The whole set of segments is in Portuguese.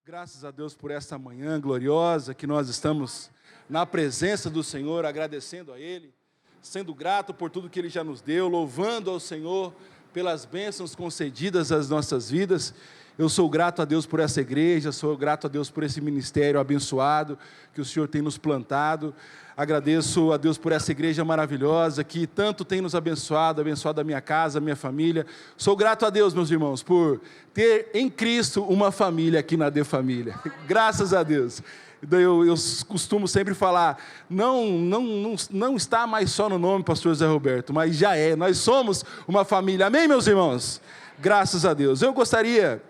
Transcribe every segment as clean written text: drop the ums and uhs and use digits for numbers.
Graças a Deus por esta manhã gloriosa que nós estamos na presença do Senhor, agradecendo a Ele, sendo grato por tudo que Ele já nos deu, louvando ao Senhor pelas bênçãos concedidas às nossas vidas. Eu sou grato a Deus por essa igreja, sou grato a Deus por esse ministério abençoado que o Senhor tem nos plantado. Agradeço a Deus por essa igreja maravilhosa que tanto tem nos abençoado a minha casa, a minha família. Sou grato a Deus, meus irmãos, por ter em Cristo uma família aqui na De Família. Graças a Deus. Eu costumo sempre falar, não está mais só no nome, pastor Zé Roberto, mas já é. Nós somos uma família. Amém, meus irmãos? Graças a Deus. Eu gostaria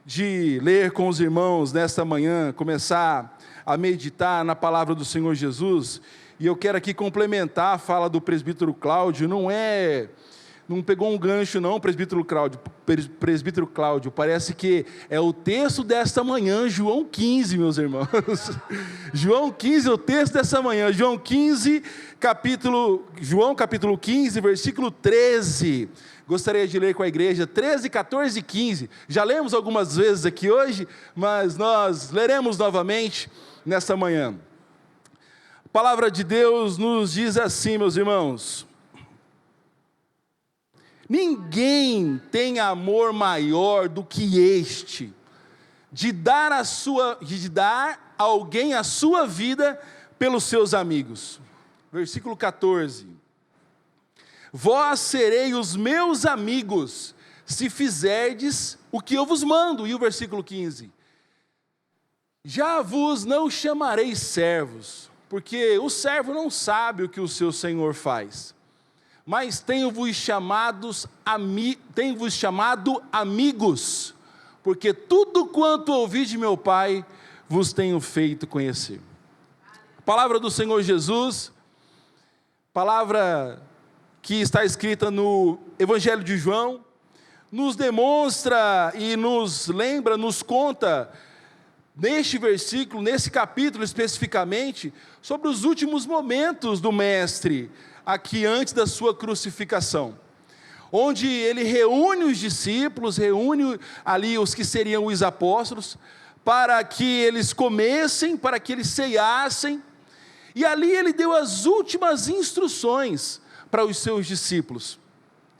de ler com os irmãos nesta manhã, começar a meditar na palavra do Senhor Jesus, e eu quero aqui complementar a fala do presbítero Cláudio. Não pegou um gancho não, presbítero Cláudio, parece que é o texto desta manhã, João 15, meus irmãos. João 15 é o texto dessa manhã, João capítulo 15, versículo 13, gostaria de ler com a igreja, 13, 14 e 15, já lemos algumas vezes aqui hoje, mas nós leremos novamente nesta manhã. A palavra de Deus nos diz assim, meus irmãos: ninguém tem amor maior do que este, de dar alguém a sua vida pelos seus amigos. Versículo 14: vós sereis os meus amigos, se fizerdes o que eu vos mando. E o versículo 15: já vos não chamarei servos, porque o servo não sabe o que o seu senhor faz, mas tenho-vos chamado amigos, porque tudo quanto ouvi de meu Pai, vos tenho feito conhecer. A palavra do Senhor Jesus, palavra que está escrita no Evangelho de João, nos demonstra e nos lembra, nos conta, neste versículo, nesse capítulo especificamente, sobre os últimos momentos do Mestre, aqui antes da sua crucificação, onde ele reúne os discípulos, reúne ali os que seriam os apóstolos, para que eles comessem, para que eles ceiassem, e ali ele deu as últimas instruções para os seus discípulos,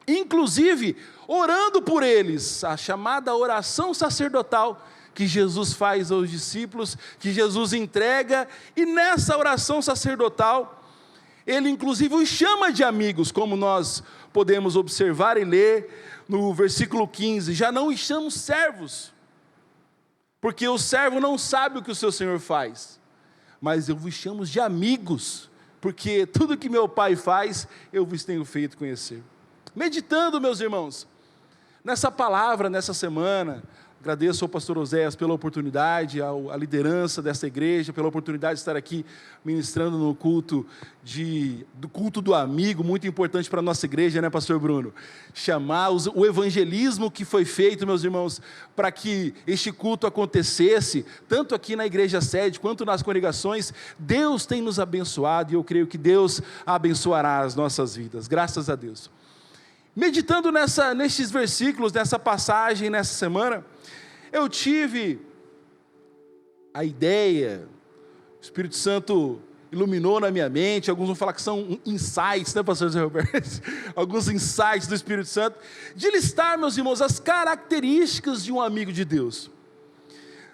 inclusive orando por eles, a chamada oração sacerdotal que Jesus faz aos discípulos, que Jesus entrega, e nessa oração sacerdotal, ele inclusive os chama de amigos, como nós podemos observar e ler no versículo 15, já não os chamo servos, porque o servo não sabe o que o seu senhor faz, mas eu vos chamo de amigos, porque tudo que meu Pai faz, eu vos tenho feito conhecer. Meditando, meus irmãos, nessa palavra, nessa semana, agradeço ao pastor Oséias pela oportunidade, à liderança dessa igreja, pela oportunidade de estar aqui ministrando no culto do amigo, muito importante para a nossa igreja, né, pastor Bruno? Chamar o evangelismo que foi feito, meus irmãos, para que este culto acontecesse, tanto aqui na igreja sede, quanto nas congregações. Deus tem nos abençoado, e eu creio que Deus abençoará as nossas vidas, graças a Deus. Meditando nestes versículos, nessa passagem, nessa semana, eu tive a ideia, o Espírito Santo iluminou na minha mente, alguns vão falar que são insights, né, pastor Zé Roberto? Alguns insights do Espírito Santo, de listar, meus irmãos, as características de um amigo de Deus.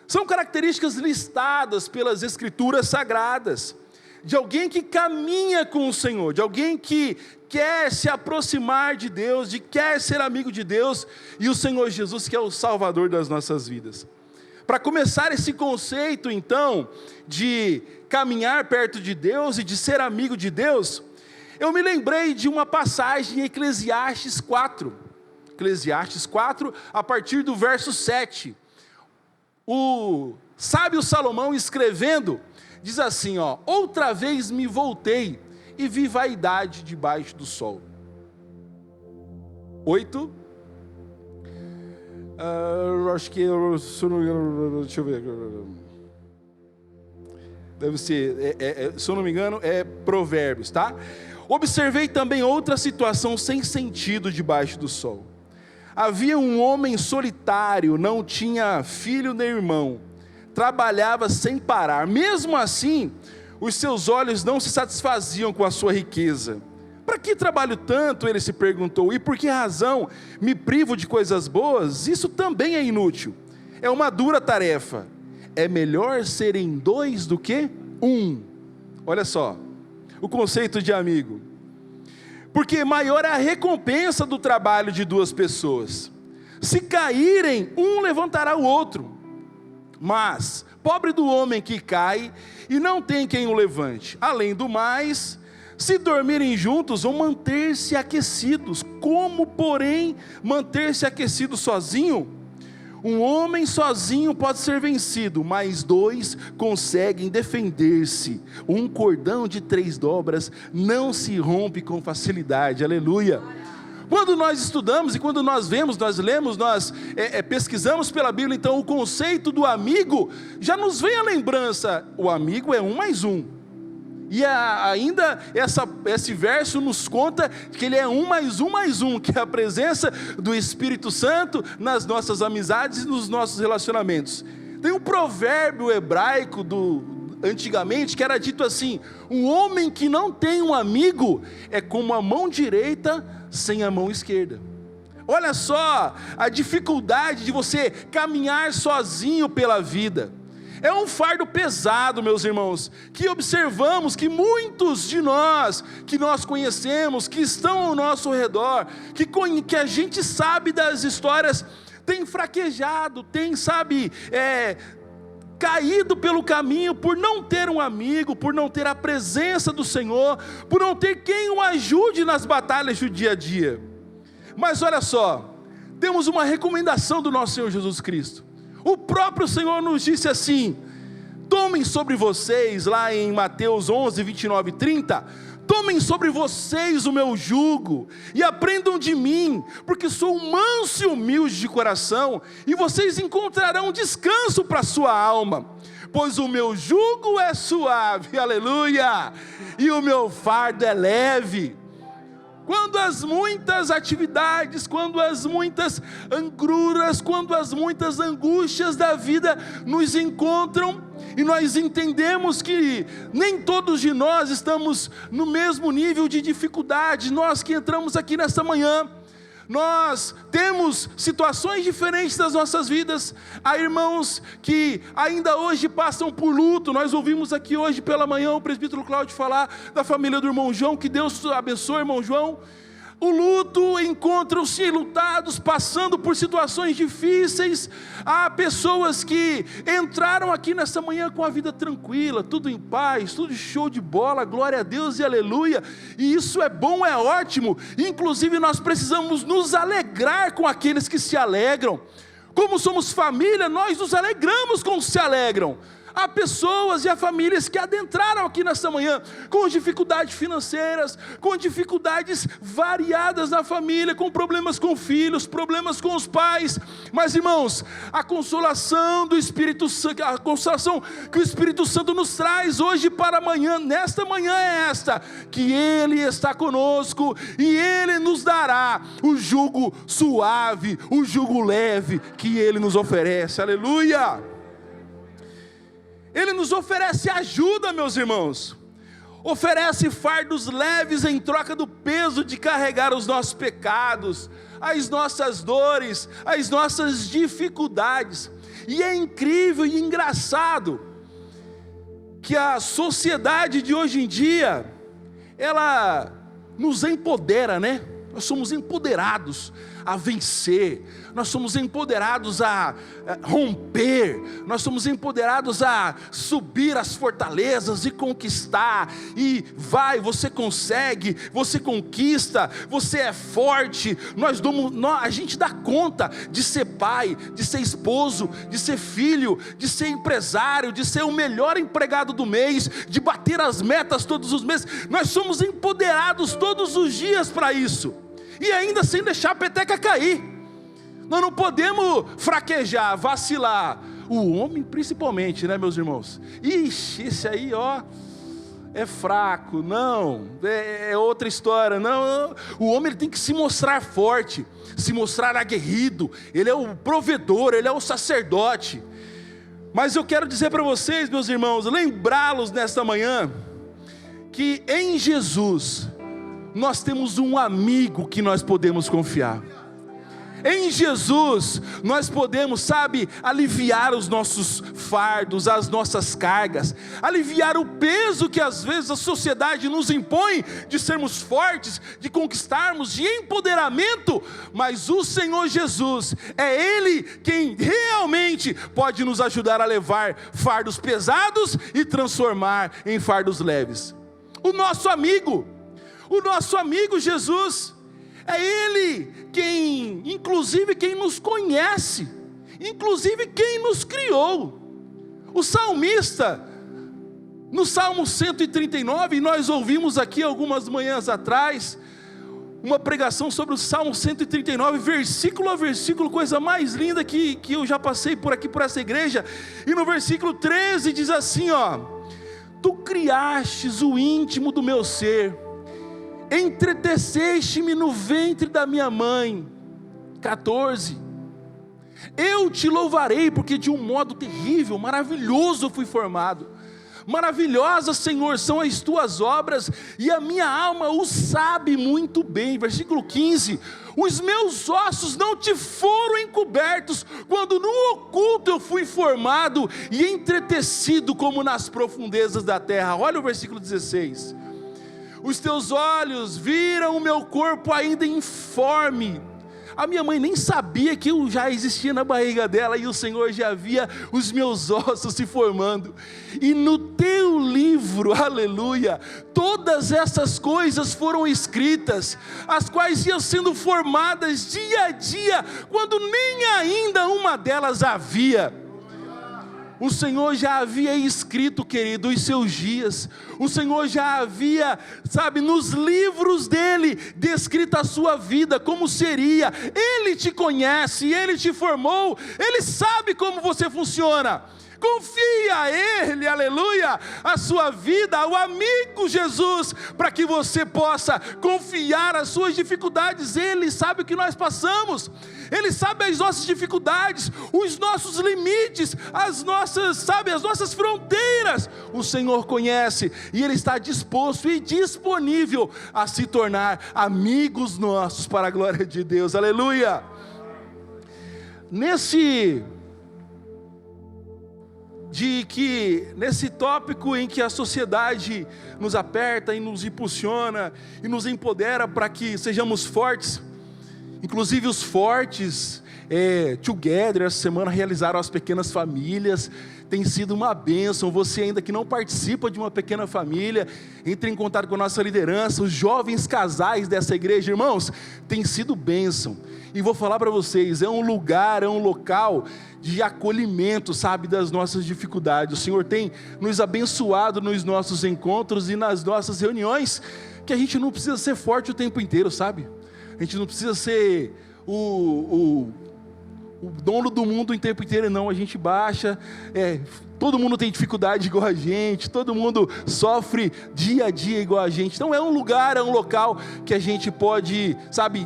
São características listadas pelas Escrituras Sagradas, de alguém que caminha com o Senhor, de alguém que quer se aproximar de Deus, de quer ser amigo de Deus, e o Senhor Jesus que é o Salvador das nossas vidas. Para começar esse conceito então, de caminhar perto de Deus e de ser amigo de Deus, eu me lembrei de uma passagem em Eclesiastes 4, a partir do verso 7, o sábio Salomão escrevendo, diz assim, outra vez me voltei e vi vaidade debaixo do sol. 8, acho que, deixa eu ver, deve ser, se eu não me engano, é Provérbios, tá? Observei também outra situação sem sentido debaixo do sol. Havia um homem solitário, não tinha filho nem irmão, trabalhava sem parar. Mesmo assim, os seus olhos não se satisfaziam com a sua riqueza. Para que trabalho tanto? Ele se perguntou. E por que razão me privo de coisas boas? Isso também é inútil. É uma dura tarefa. É melhor serem dois do que um. Olha só, o conceito de amigo. Porque maior é a recompensa do trabalho de duas pessoas. Se caírem, um levantará o outro. Mas, pobre do homem que cai e não tem quem o levante. Além do mais, se dormirem juntos, vão manter-se aquecidos. Como, porém, manter-se aquecido sozinho? Um homem sozinho pode ser vencido, mas dois conseguem defender-se. Um cordão de 3 dobras não se rompe com facilidade. Aleluia! Quando nós estudamos e quando nós vemos, nós lemos, nós pesquisamos pela Bíblia, então o conceito do amigo, já nos vem a lembrança, o amigo é 1 mais 1. E ainda esse verso nos conta que ele é 1 mais 1 mais 1, que é a presença do Espírito Santo nas nossas amizades e nos nossos relacionamentos. Tem um provérbio hebraico antigamente que era dito assim: um homem que não tem um amigo é como a mão direita sem a mão esquerda. Olha só a dificuldade de você caminhar sozinho pela vida. É um fardo pesado, meus irmãos, que observamos que muitos de nós, que nós conhecemos, que estão ao nosso redor, que a gente sabe das histórias, tem fraquejado, tem, caído pelo caminho por não ter um amigo, por não ter a presença do Senhor, por não ter quem o ajude nas batalhas do dia a dia. Mas olha só, temos uma recomendação do nosso Senhor Jesus Cristo. O próprio Senhor nos disse assim: tomem sobre vocês, lá em Mateus 11, 29 e 30, tomem sobre vocês o meu jugo, e aprendam de mim, porque sou manso e humilde de coração, e vocês encontrarão descanso para a sua alma, pois o meu jugo é suave, aleluia, e o meu fardo é leve. Quando as muitas atividades, quando as muitas angruras, quando as muitas angústias da vida nos encontram, e nós entendemos que nem todos de nós estamos no mesmo nível de dificuldade, nós que entramos aqui nesta manhã, nós temos situações diferentes das nossas vidas. Há irmãos que ainda hoje passam por luto. Nós ouvimos aqui hoje pela manhã o presbítero Cláudio falar da família do irmão João, que Deus abençoe, irmão João. O luto, encontram-se lutados, passando por situações difíceis. Há pessoas que entraram aqui nessa manhã com a vida tranquila, tudo em paz, tudo show de bola, glória a Deus e aleluia. E isso é bom, é ótimo. Inclusive nós precisamos nos alegrar com aqueles que se alegram. Como somos família, nós nos alegramos com os que se alegram. Há pessoas e há famílias que adentraram aqui nesta manhã com dificuldades financeiras, com dificuldades variadas na família, com problemas com filhos, problemas com os pais. Mas irmãos, a consolação do Espírito Santo, a consolação que o Espírito Santo nos traz hoje para amanhã, nesta manhã é esta, que Ele está conosco e Ele nos dará o jugo suave, o jugo leve que Ele nos oferece, aleluia. Ele nos oferece ajuda, meus irmãos, oferece fardos leves em troca do peso de carregar os nossos pecados, as nossas dores, as nossas dificuldades. E é incrível e engraçado que a sociedade de hoje em dia, ela nos empodera, né? Nós somos empoderados a vencer, nós somos empoderados a romper, nós somos empoderados a subir as fortalezas e conquistar, e você consegue, você conquista, você é forte, a gente dá conta de ser pai, de ser esposo, de ser filho, de ser empresário, de ser o melhor empregado do mês, de bater as metas todos os meses. Nós somos empoderados todos os dias para isso, e ainda sem deixar a peteca cair. Nós não podemos fraquejar, vacilar. O homem principalmente, né, meus irmãos? Ixi, esse aí, é fraco. Não, é outra história. Não, o homem ele tem que se mostrar forte, se mostrar aguerrido. Ele é o provedor, ele é o sacerdote. Mas eu quero dizer para vocês, meus irmãos, lembrá-los nesta manhã, que em Jesus, nós temos um amigo que nós podemos confiar. Em Jesus, nós podemos, aliviar os nossos fardos, as nossas cargas, aliviar o peso que às vezes a sociedade nos impõe, de sermos fortes, de conquistarmos, de empoderamento, mas o Senhor Jesus, é Ele quem realmente pode nos ajudar a levar fardos pesados e transformar em fardos leves. O nosso amigo Jesus, é Ele quem, inclusive quem nos conhece, inclusive quem nos criou. O salmista, no Salmo 139, e nós ouvimos aqui algumas manhãs atrás, uma pregação sobre o Salmo 139, versículo a versículo, coisa mais linda que eu já passei por aqui, por essa igreja. E no versículo 13 diz assim, Tu criastes o íntimo do meu ser, entreteceste-me no ventre da minha mãe. 14. Eu te louvarei, porque de um modo terrível, maravilhoso eu fui formado. Maravilhosas, Senhor, são as tuas obras, e a minha alma o sabe muito bem. Versículo 15. Os meus ossos não te foram encobertos, quando no oculto eu fui formado e entretecido como nas profundezas da terra. Olha o versículo 16. Os teus olhos viram o meu corpo ainda informe. A minha mãe nem sabia que eu já existia na barriga dela, e o Senhor já via os meus ossos se formando. E no teu livro, aleluia, todas essas coisas foram escritas, as quais iam sendo formadas dia a dia, quando nem ainda uma delas havia. O Senhor já havia escrito, querido, os seus dias. O Senhor já havia, nos livros dele, descrito a sua vida, como seria. Ele te conhece, Ele te formou, Ele sabe como você funciona. Confia a Ele, aleluia, a sua vida, ao amigo Jesus, para que você possa confiar as suas dificuldades. Ele sabe o que nós passamos, Ele sabe as nossas dificuldades, os nossos limites, as nossas fronteiras. O Senhor conhece, e Ele está disposto e disponível a se tornar amigos nossos, para a glória de Deus, aleluia. Nesse tópico em que a sociedade nos aperta e nos impulsiona e nos empodera para que sejamos fortes, inclusive os fortes, together, essa semana realizaram as pequenas famílias. Tem sido uma bênção. Você ainda que não participa de uma pequena família, entre em contato com a nossa liderança, os jovens casais dessa igreja, irmãos, tem sido bênção. E vou falar para vocês, é um local de acolhimento, das nossas dificuldades. O Senhor tem nos abençoado nos nossos encontros e nas nossas reuniões, que a gente não precisa ser forte o tempo inteiro, a gente não precisa ser o dono do mundo o tempo inteiro, não. A gente baixa, todo mundo tem dificuldade igual a gente, todo mundo sofre dia a dia igual a gente. Então é um local que a gente pode,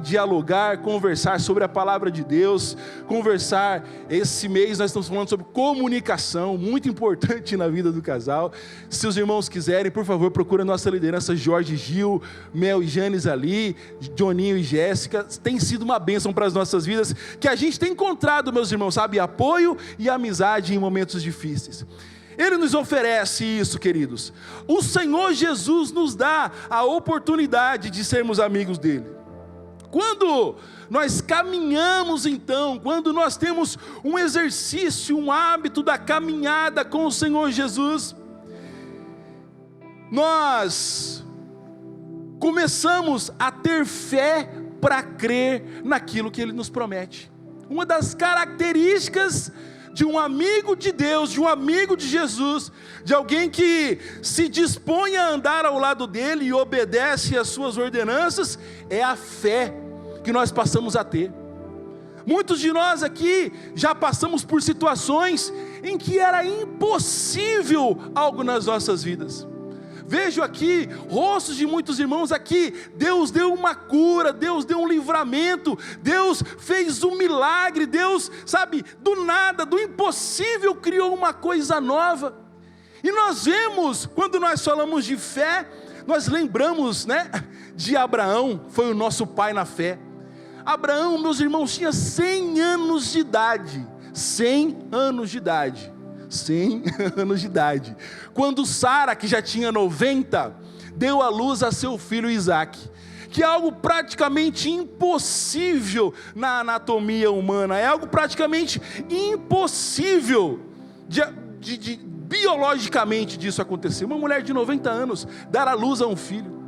dialogar, conversar sobre a palavra de Deus, conversar. Esse mês nós estamos falando sobre comunicação, muito importante na vida do casal. Se os irmãos quiserem, por favor, procure a nossa liderança, Jorge, Gil, Mel e Janes ali, Joninho e Jéssica. Tem sido uma bênção para as nossas vidas, que a gente tem encontrado, meus irmãos, apoio e amizade em momentos difíceis. Ele nos oferece isso, queridos. O Senhor Jesus nos dá a oportunidade de sermos amigos dele. Quando nós caminhamos, então, quando nós temos um exercício, um hábito da caminhada com o Senhor Jesus, nós começamos a ter fé para crer naquilo que Ele nos promete. Uma das características de um amigo de Deus, de um amigo de Jesus, de alguém que se dispõe a andar ao lado dele e obedece às suas ordenanças, é a fé que nós passamos a ter. Muitos de nós aqui já passamos por situações em que era impossível algo nas nossas vidas. vejo aqui rostos de muitos irmãos aqui. Deus deu uma cura, Deus deu um livramento, Deus fez um milagre, Deus, sabe, do nada, do impossível criou uma coisa nova. E nós vemos, quando nós falamos de fé, nós lembramos, né, de Abraão, foi o nosso pai na fé. Abraão, meus irmãos, tinha 100 anos de idade, 100 anos de idade, 100 anos de idade, quando Sara, que já tinha 90, deu à luz a seu filho Isaque, que é algo praticamente impossível na anatomia humana, é algo praticamente impossível biologicamente disso acontecer. Uma mulher de 90 anos dar à luz a um filho.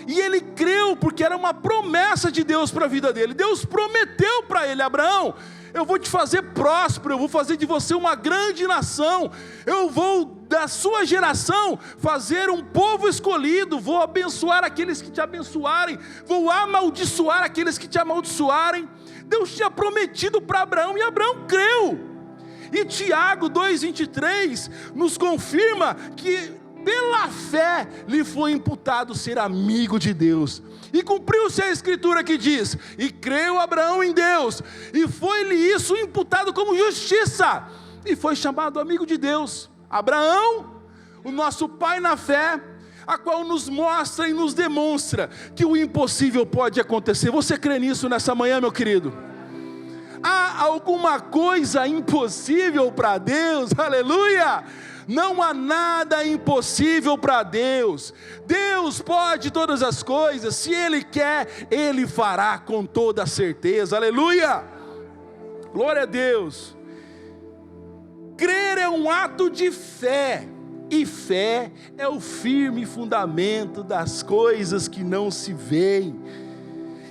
E ele creu, porque era uma promessa de Deus para a vida dele. Deus prometeu para ele: Abraão, eu vou te fazer próspero, eu vou fazer de você uma grande nação, eu vou da sua geração fazer um povo escolhido, vou abençoar aqueles que te abençoarem, vou amaldiçoar aqueles que te amaldiçoarem. Deus tinha prometido para Abraão, e Abraão creu. E Tiago 2,23 nos confirma que pela fé lhe foi imputado ser amigo de Deus, e cumpriu-se a escritura que diz: e creu Abraão em Deus, e foi-lhe isso imputado como justiça, e foi chamado amigo de Deus. Abraão, o nosso pai na fé, a qual nos mostra e nos demonstra que o impossível pode acontecer. Você crê nisso nessa manhã, meu querido? Há alguma coisa impossível para Deus? Aleluia! Não há nada impossível para Deus. Deus pode todas as coisas. Se Ele quer, Ele fará com toda certeza. Aleluia! Glória a Deus. Crer é um ato de fé, e fé é o firme fundamento das coisas que não se veem,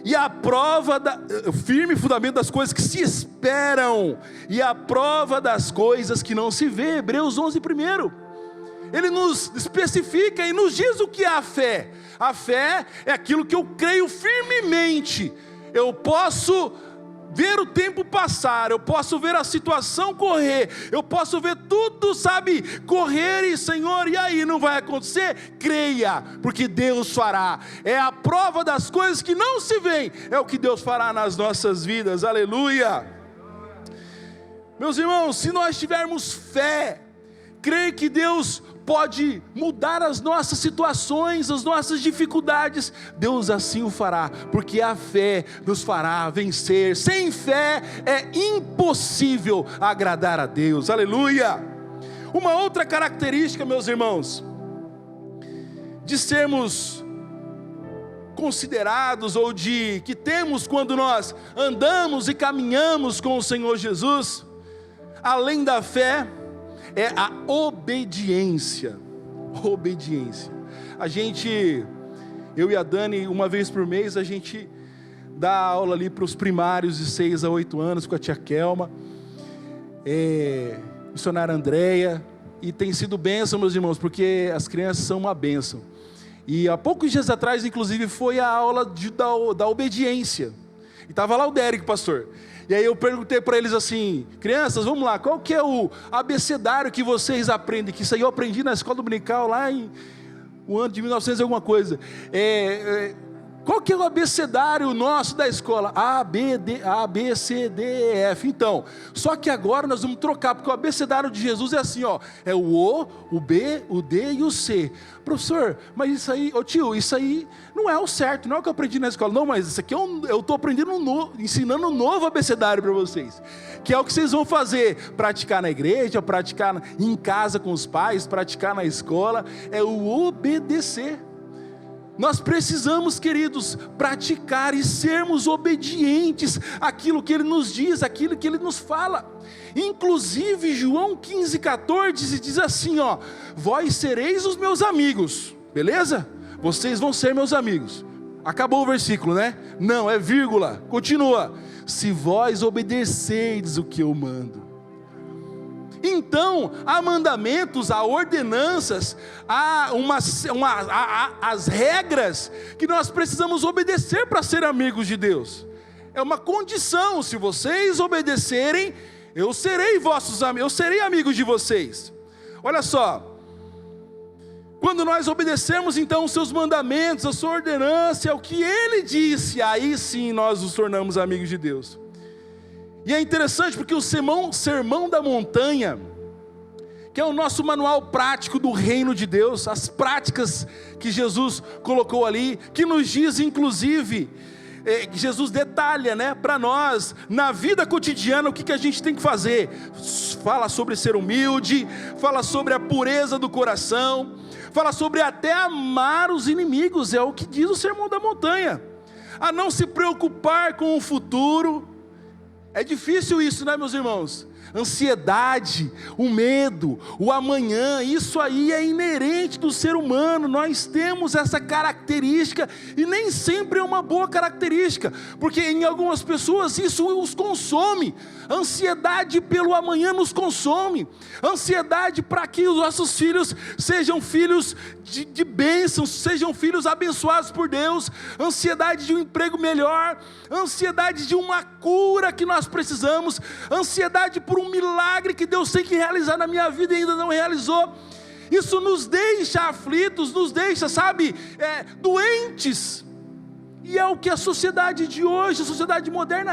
e a prova o firme fundamento das coisas que se esperam, e a prova das coisas que não se vê. Hebreus 11 primeiro, ele nos especifica e nos diz o que é a fé. A fé é aquilo que eu creio firmemente. Eu posso ver o tempo passar, eu posso ver a situação correr, eu posso ver tudo, sabe, correr, e Senhor, e aí, não vai acontecer? Creia, porque Deus fará. É a prova das coisas que não se veem, é o que Deus fará nas nossas vidas. Aleluia! Meus irmãos, se nós tivermos fé, creio que Deus pode mudar as nossas situações, as nossas dificuldades. Deus assim o fará, porque a fé nos fará vencer. Sem fé é impossível agradar a Deus. Aleluia! Uma outra característica, meus irmãos, de sermos considerados, ou de que temos quando nós andamos e caminhamos com o Senhor Jesus, além da fé, é a obediência. Obediência. Eu e a Dani, uma vez por mês, a gente dá aula ali para os primários de 6 a 8 anos com a tia Kelma, missionária Andréia, e tem sido bênção, meus irmãos, porque as crianças são uma bênção. E há poucos dias atrás, inclusive, foi a aula da obediência, e estava lá o Derek, pastor. E aí eu perguntei para eles assim: crianças, vamos lá, qual que é o abecedário que vocês aprendem? Que isso aí eu aprendi na escola dominical lá em o ano de 1900 alguma coisa. Qual que é o abecedário nosso da escola? A, B, C, D, E, F. Então, só que agora nós vamos trocar, porque o abecedário de Jesus é assim, ó, é o O, o B, o D e o C. Professor, mas isso aí, tio, isso aí não é o certo, não é o que eu aprendi na escola. Não, mas isso aqui eu estou aprendendo ensinando um novo abecedário para vocês, que é o que vocês vão fazer, praticar na igreja, praticar em casa com os pais, praticar na escola, é o obedecer. Nós precisamos, queridos, praticar e sermos obedientes àquilo que Ele nos diz, àquilo que Ele nos fala. Inclusive, João 15,14 diz assim, ó: vós sereis os meus amigos, beleza? Vocês vão ser meus amigos. Acabou o versículo, né? Não, é vírgula, continua: se vós obedecerdes o que eu mando. Então, há mandamentos, há ordenanças, há as regras que nós precisamos obedecer para ser amigos de Deus. É uma condição: se vocês obedecerem, eu serei vossos amigos, eu serei amigos de vocês. Olha só, Quando nós obedecemos então os seus mandamentos, a sua ordenança, o que ele disse, aí sim nós nos tornamos amigos de Deus. E é interessante porque o Sermão da Montanha, que é o nosso manual prático do reino de Deus, as práticas que Jesus colocou ali, que nos diz inclusive, Jesus detalha, para nós, na vida cotidiana, o que a gente tem que fazer. Fala sobre ser humilde, fala sobre a pureza do coração, fala sobre até amar os inimigos, é o que diz o Sermão da Montanha. A não se preocupar com o futuro. É difícil isso, meus irmãos? Ansiedade, o medo, o amanhã, isso aí é inerente do ser humano. Nós temos essa característica e nem sempre é uma boa característica, porque em algumas pessoas isso os consome. Ansiedade pelo amanhã nos consome, ansiedade para que os nossos filhos sejam filhos de bênçãos, sejam filhos abençoados por Deus, ansiedade de um emprego melhor, ansiedade de uma cura que nós precisamos, ansiedade por um milagre que Deus tem que realizar na minha vida e ainda não realizou. Isso nos deixa aflitos, nos deixa, doentes. E é o que a sociedade de hoje, a sociedade moderna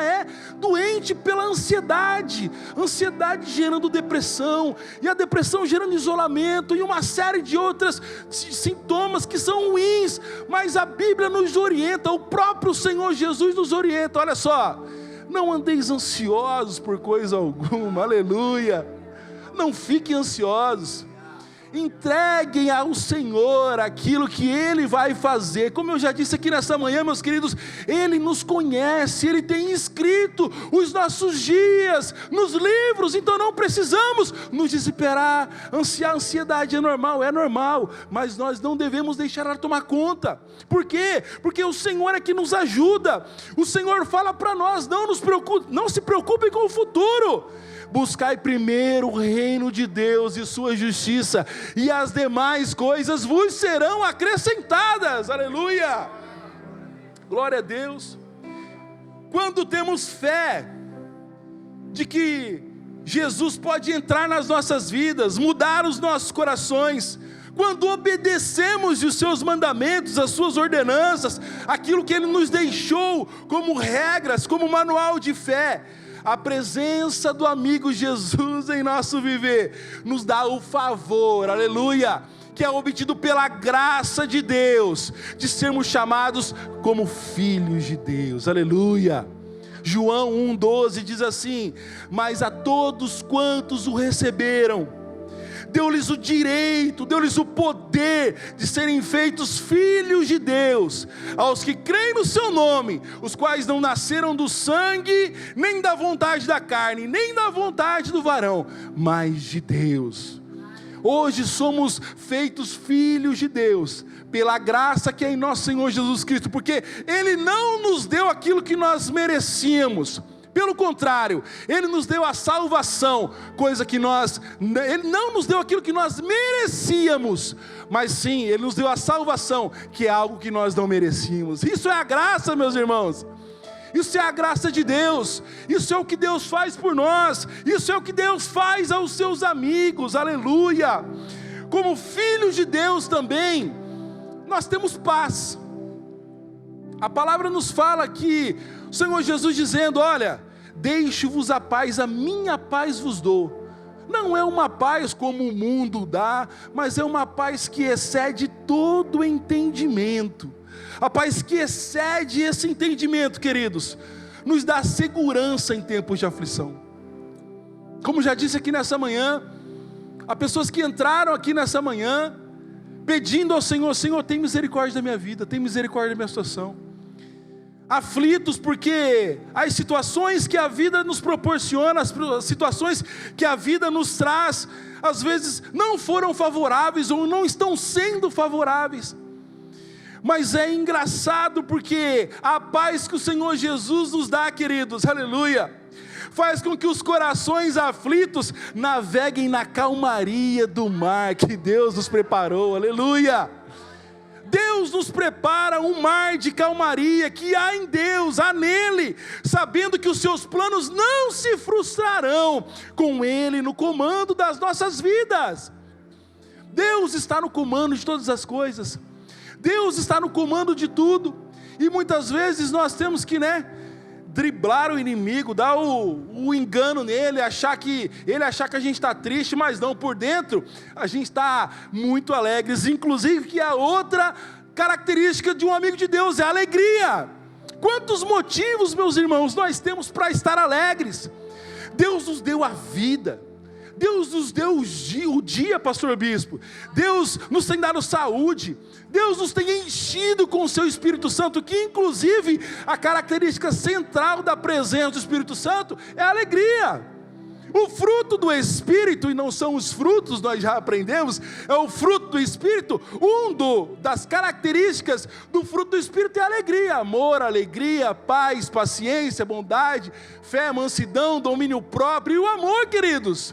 doente pela ansiedade. Ansiedade gerando depressão, e a depressão gerando isolamento, e uma série de outros sintomas que são ruins. Mas a Bíblia nos orienta, o próprio Senhor Jesus nos orienta. Olha só, não andeis ansiosos por coisa alguma, aleluia. Não fiquem ansiosos. Entreguem ao Senhor aquilo que Ele vai fazer. Como eu já disse aqui nessa manhã, meus queridos, Ele nos conhece, Ele tem escrito os nossos dias nos livros, então não precisamos nos desesperar. Ansiedade é normal, mas nós não devemos deixar ela tomar conta. Por quê? Porque o Senhor é que nos ajuda. O Senhor fala para nós, não se preocupem com o futuro. Buscai primeiro o reino de Deus e sua justiça, e as demais coisas vos serão acrescentadas. Aleluia! Glória a Deus. Quando temos fé de que Jesus pode entrar nas nossas vidas, mudar os nossos corações, quando obedecemos os seus mandamentos, as suas ordenanças, aquilo que Ele nos deixou como regras, como manual de fé, a presença do amigo Jesus em nosso viver nos dá o favor, aleluia, que é obtido pela graça de Deus, de sermos chamados como filhos de Deus, aleluia. João 1,12 diz assim: mas a todos quantos o receberam, deu-lhes o direito, deu-lhes o poder de serem feitos filhos de Deus, aos que creem no seu nome, os quais não nasceram do sangue, nem da vontade da carne, nem da vontade do varão, mas de Deus. Hoje somos feitos filhos de Deus, pela graça que é em nosso Senhor Jesus Cristo, porque Ele não nos deu aquilo que nós merecíamos. Pelo contrário, Ele nos deu a salvação, Ele não nos deu aquilo que nós merecíamos, mas sim, Ele nos deu a salvação, que é algo que nós não merecíamos. Isso é a graça, meus irmãos. Isso é a graça de Deus, isso é o que Deus faz por nós, isso é o que Deus faz aos seus amigos, aleluia. Como filhos de Deus também, nós temos paz. A palavra nos fala que o Senhor Jesus dizendo: olha, deixo-vos a paz, a minha paz vos dou. Não é uma paz como o mundo dá, mas é uma paz que excede todo entendimento. A paz que excede esse entendimento, queridos, nos dá segurança em tempos de aflição. Como já disse aqui nessa manhã, há pessoas que entraram aqui nessa manhã pedindo ao Senhor: Senhor, tem misericórdia da minha vida, tem misericórdia da minha situação. Aflitos porque as situações que a vida nos proporciona, as situações que a vida nos traz, às vezes não foram favoráveis ou não estão sendo favoráveis. Mas é engraçado porque a paz que o Senhor Jesus nos dá, queridos, aleluia, faz com que os corações aflitos naveguem na calmaria do mar que Deus nos preparou, aleluia. Deus nos prepara um mar de calmaria que há em Deus, há nele, sabendo que os seus planos não se frustrarão com Ele no comando das nossas vidas. Deus está no comando de todas as coisas, Deus está no comando de tudo, e muitas vezes nós temos que, driblar o inimigo, dar o engano nele, achar que a gente está triste, mas não, por dentro a gente está muito alegre. Inclusive, que a outra característica de um amigo de Deus é a alegria. Quantos motivos, meus irmãos, nós temos para estar alegres? Deus nos deu a vida, Deus nos deu o dia, pastor bispo, Deus nos tem dado saúde, Deus nos tem enchido com o seu Espírito Santo, que inclusive a característica central da presença do Espírito Santo é a alegria. O fruto do Espírito, e não são os frutos, nós já aprendemos, é o fruto do Espírito. Das características do fruto do Espírito é a alegria: amor, alegria, paz, paciência, bondade, fé, mansidão, domínio próprio. E o amor, queridos,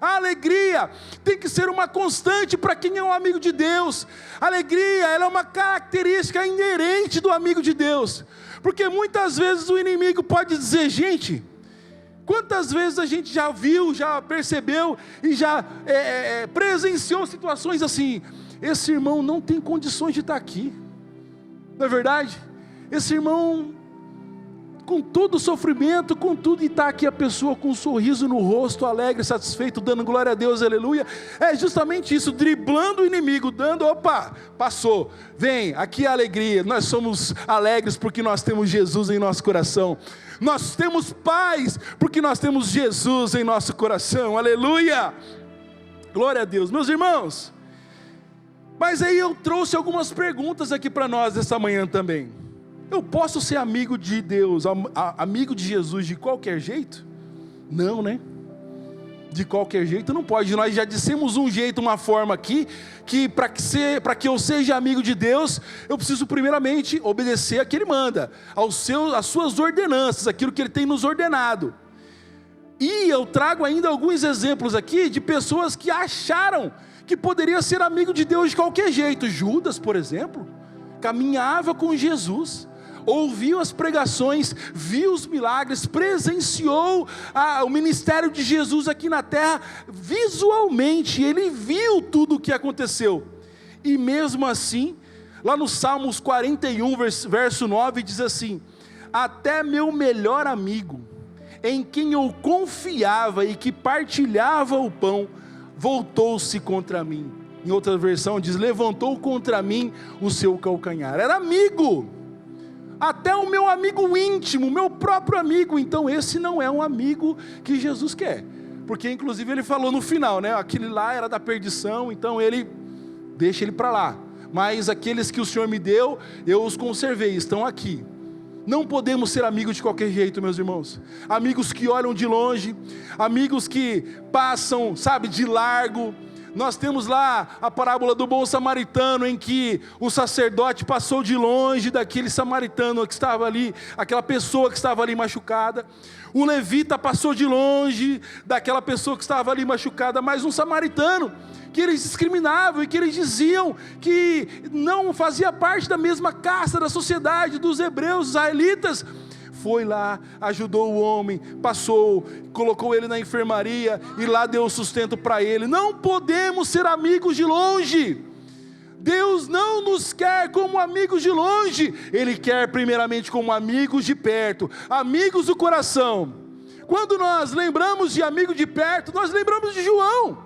a alegria tem que ser uma constante para quem é um amigo de Deus. A alegria, ela é uma característica inerente do amigo de Deus, porque muitas vezes o inimigo pode dizer: gente, quantas vezes a gente já viu, já percebeu e já presenciou situações assim: esse irmão não tem condições de estar aqui, não é verdade? Esse irmão, com todo o sofrimento, com tudo, e está aqui a pessoa com um sorriso no rosto, alegre, satisfeito, dando glória a Deus, aleluia. É justamente isso, driblando o inimigo, opa, passou, vem, aqui é a alegria. Nós somos alegres porque nós temos Jesus em nosso coração, nós temos paz porque nós temos Jesus em nosso coração, aleluia, glória a Deus. Meus irmãos, mas aí eu trouxe algumas perguntas aqui para nós essa manhã também. Eu posso ser amigo de Deus, amigo de Jesus de qualquer jeito? Não, de qualquer jeito não pode. Nós já dissemos um jeito, uma forma aqui, que para que eu seja amigo de Deus, eu preciso primeiramente obedecer a que Ele manda, às suas ordenanças, aquilo que Ele tem nos ordenado. E eu trago ainda alguns exemplos aqui de pessoas que acharam que poderia ser amigo de Deus de qualquer jeito. Judas, por exemplo, caminhava com Jesus, ouviu as pregações, viu os milagres, presenciou o ministério de Jesus aqui na terra, visualmente, ele viu tudo o que aconteceu, e mesmo assim, lá no Salmos 41, verso 9, diz assim: até meu melhor amigo, em quem eu confiava e que partilhava o pão, voltou-se contra mim. Em outra versão diz: levantou contra mim o seu calcanhar. Era amigo, até o meu amigo íntimo, meu próprio amigo. Então esse não é um amigo que Jesus quer, porque inclusive ele falou no final, aquele lá era da perdição, então ele deixa ele para lá, mas aqueles que o Senhor me deu, eu os conservei, estão aqui. Não podemos ser amigos de qualquer jeito, meus irmãos. Amigos que olham de longe, amigos que passam, de largo. Nós temos lá a parábola do bom samaritano, em que o sacerdote passou de longe daquele samaritano que estava ali, aquela pessoa que estava ali machucada. O levita passou de longe daquela pessoa que estava ali machucada, mas um samaritano, que eles discriminavam e que eles diziam que não fazia parte da mesma casta da sociedade dos hebreus, israelitas, foi lá, ajudou o homem, passou, colocou ele na enfermaria e lá deu sustento para ele. Não podemos ser amigos de longe. Deus não nos quer como amigos de longe, Ele quer primeiramente como amigos de perto, amigos do coração. Quando nós lembramos de amigo de perto, nós lembramos de João.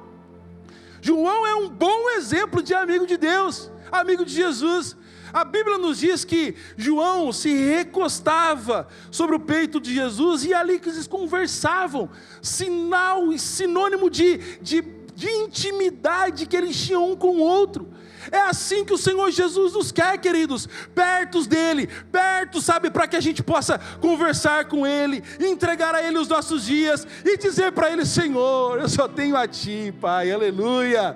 João é um bom exemplo de amigo de Deus, amigo de Jesus. A Bíblia nos diz que João se recostava sobre o peito de Jesus e ali que eles conversavam, sinal e sinônimo de intimidade que eles tinham um com o outro. É assim que o Senhor Jesus nos quer, queridos, perto dEle, para que a gente possa conversar com Ele, entregar a Ele os nossos dias e dizer para Ele: Senhor, eu só tenho a Ti, Pai, aleluia.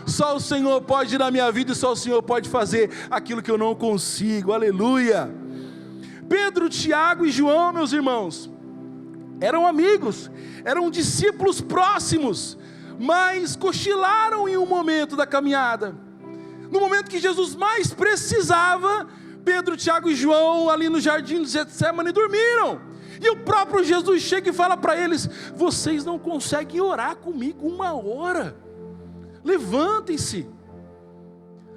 Só o Senhor pode ir na minha vida e só o Senhor pode fazer aquilo que eu não consigo, aleluia. Pedro, Tiago e João, meus irmãos, eram amigos, eram discípulos próximos, mas cochilaram em um momento da caminhada. No momento que Jesus mais precisava, Pedro, Tiago e João, ali no jardim de Getsemane, dormiram. E o próprio Jesus chega e fala para eles: vocês não conseguem orar comigo 1 hora. Levantem-se.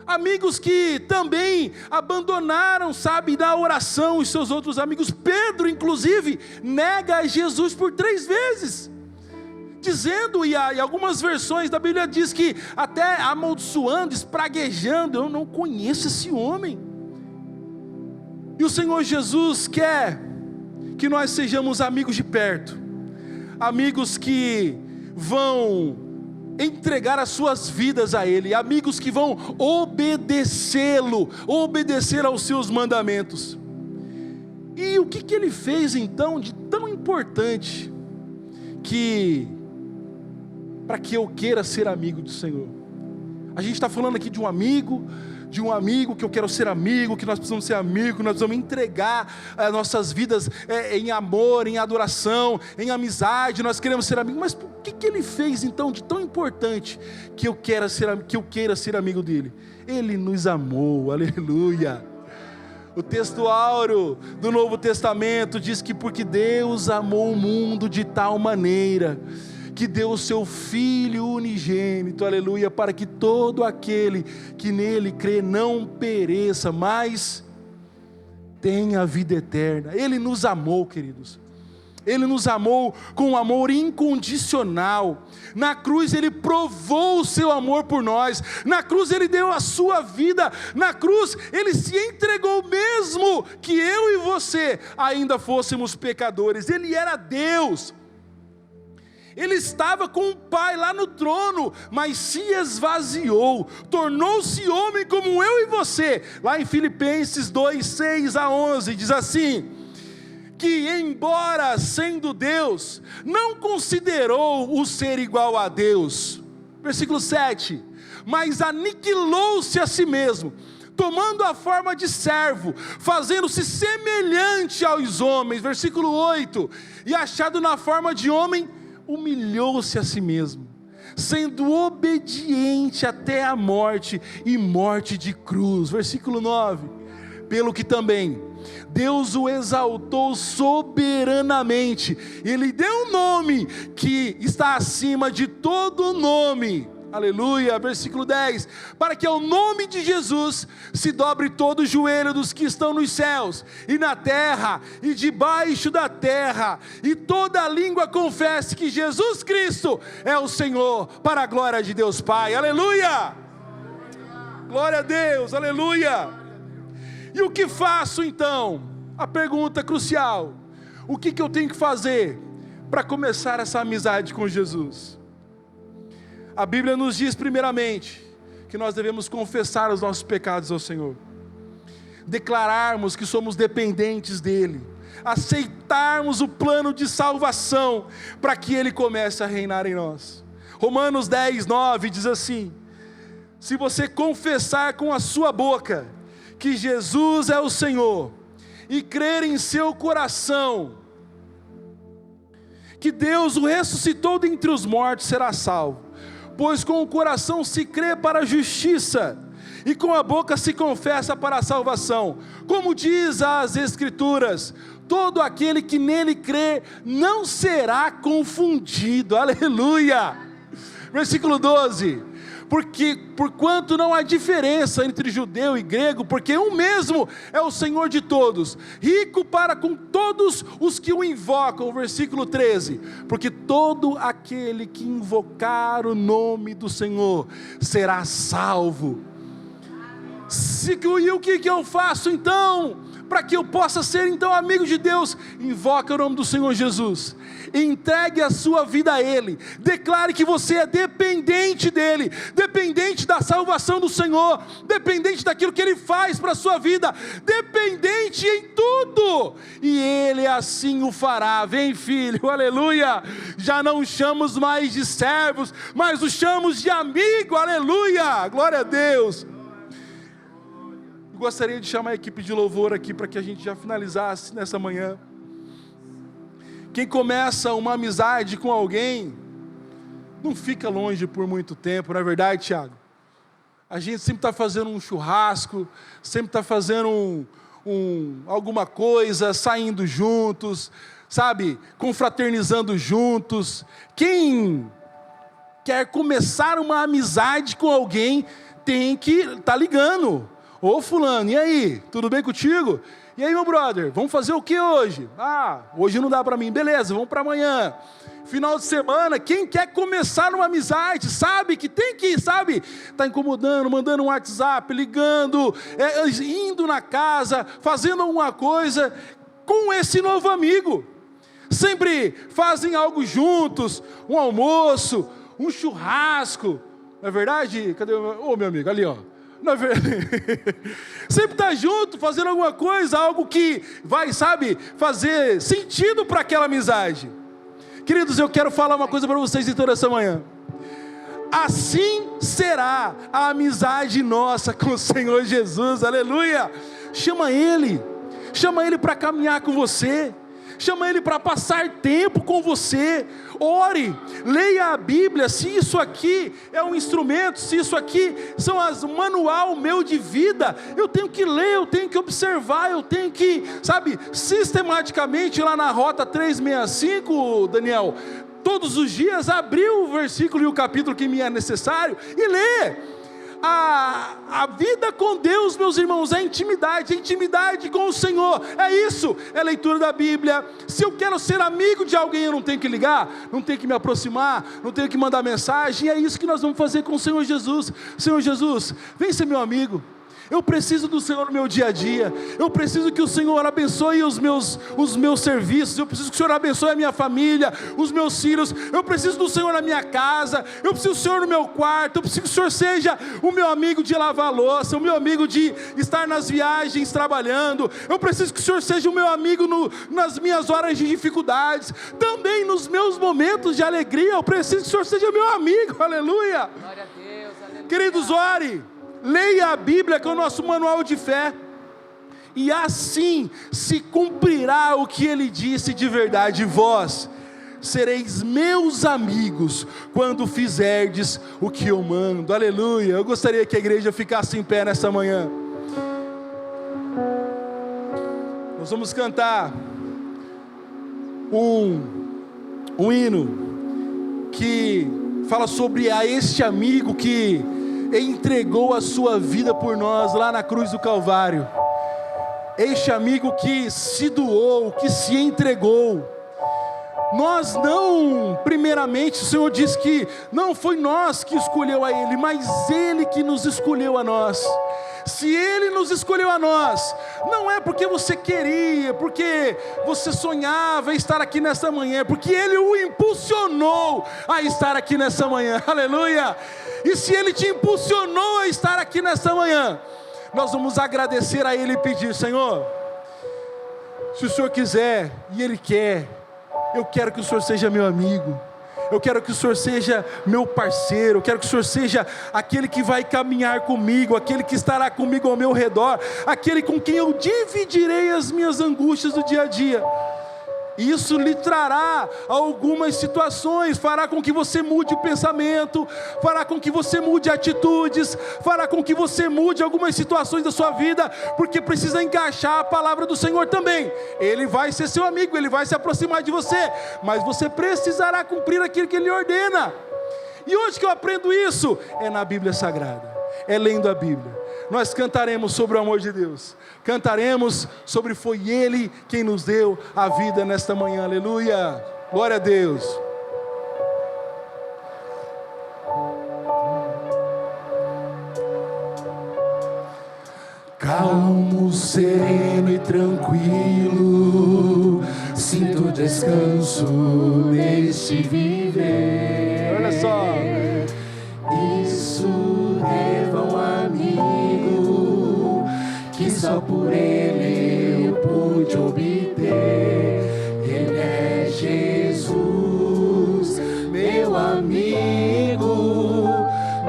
Amigos que também abandonaram, sabe, na oração os seus outros amigos. Pedro, inclusive, nega a Jesus por 3 vezes. Dizendo, e algumas versões da Bíblia diz que até amaldiçoando, espraguejando: eu não conheço esse homem. E o Senhor Jesus quer que nós sejamos amigos de perto, amigos que vão entregar as suas vidas a Ele, amigos que vão obedecê-lo, obedecer aos seus mandamentos. E o que Ele fez então de tão importante para que eu queira ser amigo do Senhor? A gente está falando aqui de um amigo que eu quero ser amigo, que nós precisamos ser amigos, que nós precisamos entregar nossas vidas em amor, em adoração, em amizade, nós queremos ser amigos. Mas o que Ele fez então de tão importante que eu queira ser amigo dEle? Ele nos amou, aleluia. O texto áureo do Novo Testamento diz que porque Deus amou o mundo de tal maneira que deu o seu Filho unigênito, aleluia, para que todo aquele que nele crê não pereça, mas tenha a vida eterna. Ele nos amou, queridos. Ele nos amou com um amor incondicional. Na cruz Ele provou o seu amor por nós. Na cruz Ele deu a sua vida. Na cruz Ele se entregou mesmo que eu e você ainda fôssemos pecadores. Ele era Deus. Ele estava com o Pai lá no trono, mas se esvaziou, tornou-se homem como eu e você. Lá em Filipenses 2, 6 a 11, diz assim: que embora sendo Deus, não considerou o ser igual a Deus. Versículo 7, mas aniquilou-se a si mesmo, tomando a forma de servo, fazendo-se semelhante aos homens. Versículo 8, e achado na forma de homem, humilhou-se a si mesmo, sendo obediente até a morte, e morte de cruz. Versículo 9, pelo que também Deus o exaltou soberanamente, e lhe deu um nome que está acima de todo nome, aleluia. Versículo 10, para que ao nome de Jesus se dobre todo o joelho dos que estão nos céus, e na terra, e debaixo da terra, e toda língua confesse que Jesus Cristo é o Senhor, para a glória de Deus Pai, aleluia, glória a Deus, aleluia. E o que faço então? A pergunta crucial: o que eu tenho que fazer para começar essa amizade com Jesus? A Bíblia nos diz primeiramente que nós devemos confessar os nossos pecados ao Senhor, declararmos que somos dependentes dEle, aceitarmos o plano de salvação para que Ele comece a reinar em nós. Romanos 10, 9 diz assim: se você confessar com a sua boca que Jesus é o Senhor, e crer em seu coração que Deus o ressuscitou dentre os mortos, será salvo. Pois com o coração se crê para a justiça, e com a boca se confessa para a salvação. Como diz as Escrituras, todo aquele que nele crê não será confundido, aleluia. Versículo 12, porquanto não há diferença entre judeu e grego, porque um mesmo é o Senhor de todos, rico para com todos os que o invocam. Versículo 13, porque todo aquele que invocar o nome do Senhor será salvo. E o que eu faço então, para que eu possa ser então amigo de Deus? Invoque o nome do Senhor Jesus, entregue a sua vida a Ele, declare que você é dependente dEle, dependente da salvação do Senhor, dependente daquilo que Ele faz para a sua vida, dependente em tudo, e Ele assim o fará. Vem, filho, aleluia. Já não o chamamos mais de servos, mas o chamamos de amigo, aleluia, glória a Deus. Gostaria de chamar a equipe de louvor aqui para que a gente já finalizasse nessa manhã. Quem começa uma amizade com alguém não fica longe por muito tempo, não é verdade, Tiago? A gente sempre está fazendo um churrasco, sempre está fazendo alguma coisa, saindo juntos, sabe, confraternizando juntos. Quem quer começar uma amizade com alguém, tem que estar ligando. Ô fulano, e aí, tudo bem contigo? E aí meu brother, vamos fazer o que hoje? Hoje não dá para mim, beleza, vamos para amanhã. Final de semana, quem quer começar uma amizade, sabe que tem que, tá incomodando, mandando um WhatsApp, ligando, indo na casa, fazendo alguma coisa com esse novo amigo. Sempre fazem algo juntos, um almoço, um churrasco, não é verdade? Cadê meu amigo? Ali, ó. Não é verdade? Sempre está junto, fazendo alguma coisa, algo que vai, fazer sentido para aquela amizade. Queridos, eu quero falar uma coisa para vocês em toda essa manhã. Assim será a amizade nossa com o Senhor Jesus, aleluia. Chama Ele para caminhar com você. Chama Ele para passar tempo com você. Ore, leia a Bíblia. Se isso aqui é um instrumento, se isso aqui são um manual meu de vida, eu tenho que ler, eu tenho que observar, eu tenho que, sistematicamente lá na Rota 365, Daniel, todos os dias abrir o versículo e o capítulo que me é necessário e ler. A vida com Deus, meus irmãos, é intimidade com o Senhor, é isso, é leitura da Bíblia. Se eu quero ser amigo de alguém, eu não tenho que ligar, não tenho que me aproximar, não tenho que mandar mensagem, é isso que nós vamos fazer com o Senhor Jesus. Senhor Jesus, vem ser meu amigo. Eu preciso do Senhor no meu dia a dia. Eu preciso que o Senhor abençoe os meus serviços. Eu preciso que o Senhor abençoe a minha família, os meus filhos. Eu preciso do Senhor na minha casa. Eu preciso do Senhor no meu quarto. Eu preciso que o Senhor seja o meu amigo de lavar a louça, o meu amigo de estar nas viagens trabalhando. Eu preciso que o Senhor seja o meu amigo nas minhas horas de dificuldades. Também nos meus momentos de alegria. Eu preciso que o Senhor seja meu amigo. Aleluia. Glória a Deus, aleluia. Queridos, ore. Leia a Bíblia, que é o nosso manual de fé, e assim se cumprirá o que Ele disse de verdade: vós sereis meus amigos, quando fizerdes o que eu mando. Aleluia. Eu gostaria que a igreja ficasse em pé nessa manhã. Nós vamos cantar um hino que fala sobre este amigo que entregou a sua vida por nós lá na cruz do Calvário. Este amigo que se doou, que se entregou. Nós não, primeiramente, o Senhor diz que não foi nós que escolheu a Ele, mas Ele que nos escolheu a nós. Se Ele nos escolheu a nós, não é porque você queria, porque você sonhava em estar aqui nessa manhã, é porque Ele o impulsionou a estar aqui nessa manhã, aleluia. E se Ele te impulsionou a estar aqui nessa manhã, nós vamos agradecer a Ele e pedir: Senhor, se o Senhor quiser, e Ele quer, eu quero que o Senhor seja meu amigo, eu quero que o Senhor seja meu parceiro, eu quero que o Senhor seja aquele que vai caminhar comigo, aquele que estará comigo ao meu redor, aquele com quem eu dividirei as minhas angústias do dia a dia. Isso lhe trará algumas situações, fará com que você mude o pensamento, fará com que você mude atitudes, fará com que você mude algumas situações da sua vida, porque precisa encaixar a palavra do Senhor também. Ele vai ser seu amigo, Ele vai se aproximar de você, mas você precisará cumprir aquilo que Ele ordena. E onde que eu aprendo isso? É na Bíblia Sagrada, é lendo a Bíblia. Nós cantaremos sobre o amor de Deus, cantaremos sobre foi Ele quem nos deu a vida nesta manhã, aleluia, glória a Deus. Calmo, sereno e tranquilo, sinto descanso neste viver. Olha só, isso deva ao amigo que só por Ele eu pude obter. Ele é Jesus, meu amigo,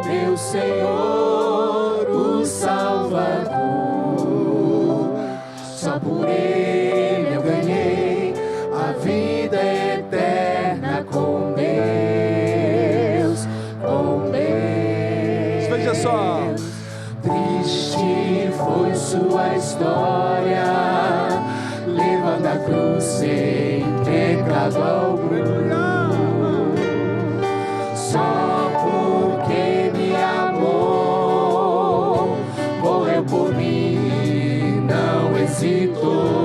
meu Senhor, o Salvador. Só por Ele eu ganhei a vida eterna com Deus, com Deus. veja só. Triste foi sua história, levando a cruz sem pecado algum. Só vitória.